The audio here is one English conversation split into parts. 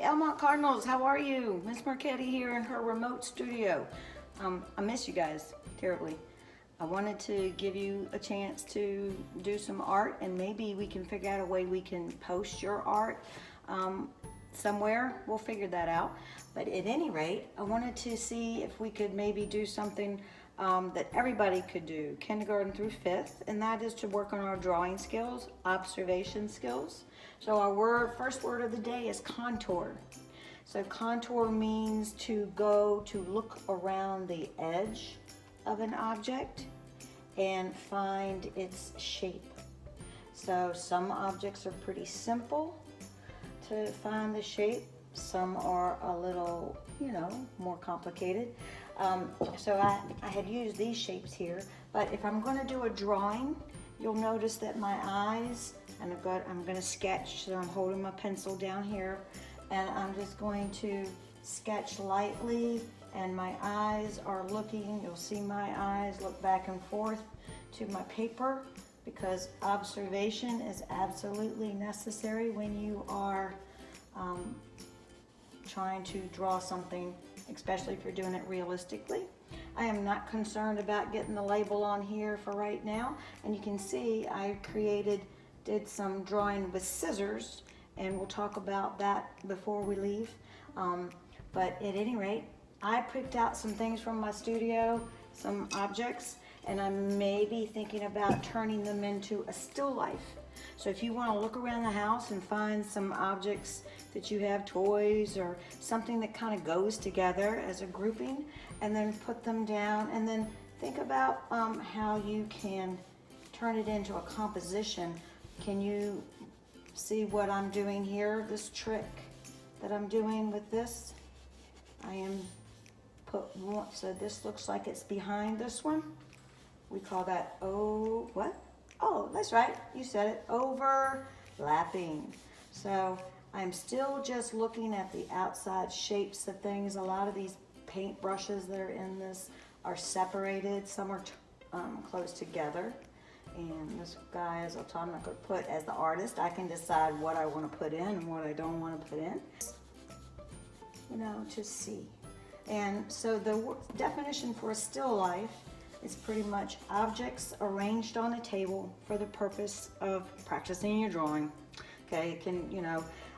Elmont Cardinals, how are you? Miss Marchetti here in her remote studio. I miss you guys terribly. I wanted to give you a chance to do some art, and maybe we can figure out a way we can post your art somewhere. We'll figure that out. But at any rate, I wanted to see if we could maybe do something that everybody could do, kindergarten through 5th, and that is to work on our drawing skills, observation skills. So our first word of the day is contour. So contour means to look around the edge of an object and find its shape. So some objects are pretty simple to find the shape. Some are a little, more complicated. So I had used these shapes here, but if I'm going to do a drawing, you'll notice that my eyes, and I'm going to sketch, so I'm holding my pencil down here, and I'm just going to sketch lightly, and my eyes are looking, you'll see my eyes look back and forth to my paper, because observation is absolutely necessary when you are trying to draw something, especially if you're doing it realistically. I am not concerned about getting the label on here for right now, and you can see I did some drawing with scissors, and we'll talk about that before we leave. But at any rate, I picked out some things from my studio, some objects, and I'm maybe thinking about turning them into a still life. So if you want to look around the house and find some objects that you have, toys or something that kind of goes together as a grouping, and then put them down, and then think about how you can turn it into a composition. Can you see what I'm doing here? This trick that I'm doing with this, I am so this looks like it's behind this one. We call that, what? Oh, that's right, you said it, overlapping. So I'm still just looking at the outside shapes of things. A lot of these paint brushes that are in this are separated. Some are close together. And this guy, as I'm not going to put, as the artist, I can decide what I want to put in and what I don't want to put in. To see. And so the definition for a still life is pretty much objects arranged on a table for the purpose of practicing your drawing. Okay,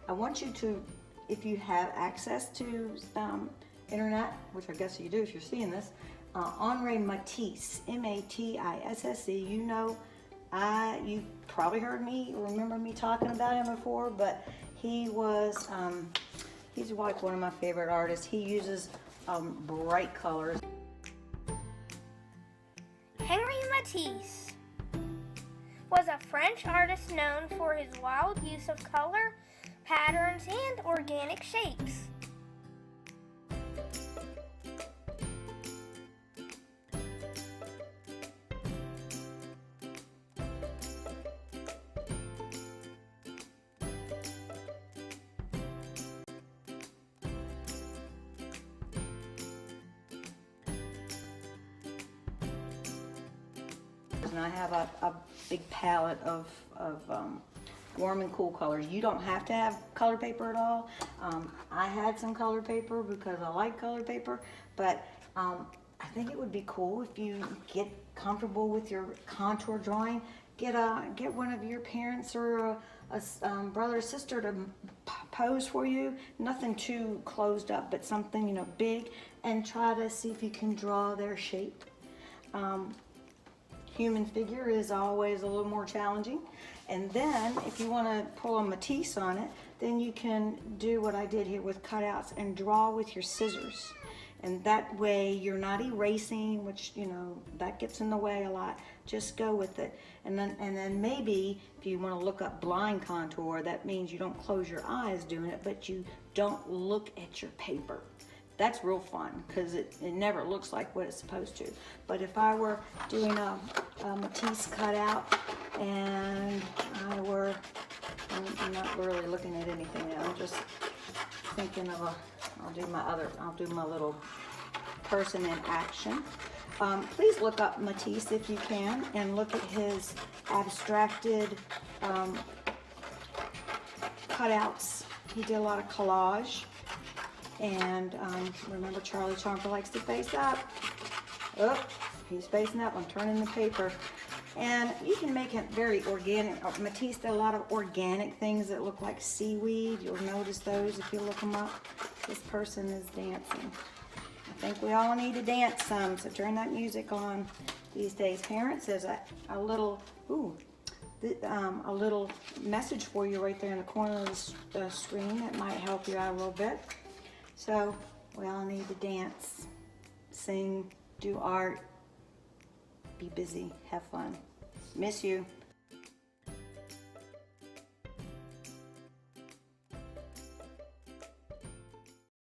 I want you to, if you have access to internet, which I guess you do if you're seeing this, Henri Matisse, M-A-T-I-S-S-E, you probably heard me, remember me talking about him before, but he's like one of my favorite artists. He uses bright colors. Henri Matisse was a French artist known for his wild use of color, patterns, and organic shapes. And I have a big palette of warm and cool colors. You don't have to have colored paper at all. I had some colored paper because I like colored paper, but I think it would be cool if you get comfortable with your contour drawing. Get one of your parents or a brother or sister to pose for you. Nothing too closed up, but something big, and try to see if you can draw their shape. Human figure is always a little more challenging. And then if you want to pull a Matisse on it, then you can do what I did here with cutouts and draw with your scissors. And that way you're not erasing, which that gets in the way a lot. Just go with it. And then maybe if you want to look up blind contour, that means you don't close your eyes doing it, but you don't look at your paper. That's real fun because it never looks like what it's supposed to. But if I were doing a Matisse cutout and I'm not really looking at anything now, I'm just thinking of I'll do my little person in action. Please look up Matisse if you can and look at his abstracted cutouts he did a lot of collage. And remember, Charlie Chomper likes to face up. Oh, he's facing up. I'm turning the paper. And you can make it very organic. Matisse did a lot of organic things that look like seaweed. You'll notice those if you look them up. This person is dancing. I think we all need to dance some, so turn that music on these days. Parents, there's a little, a little message for you right there in the corner of the screen that might help you out a little bit. So we all need to dance, sing, do art, be busy, have fun. Miss you.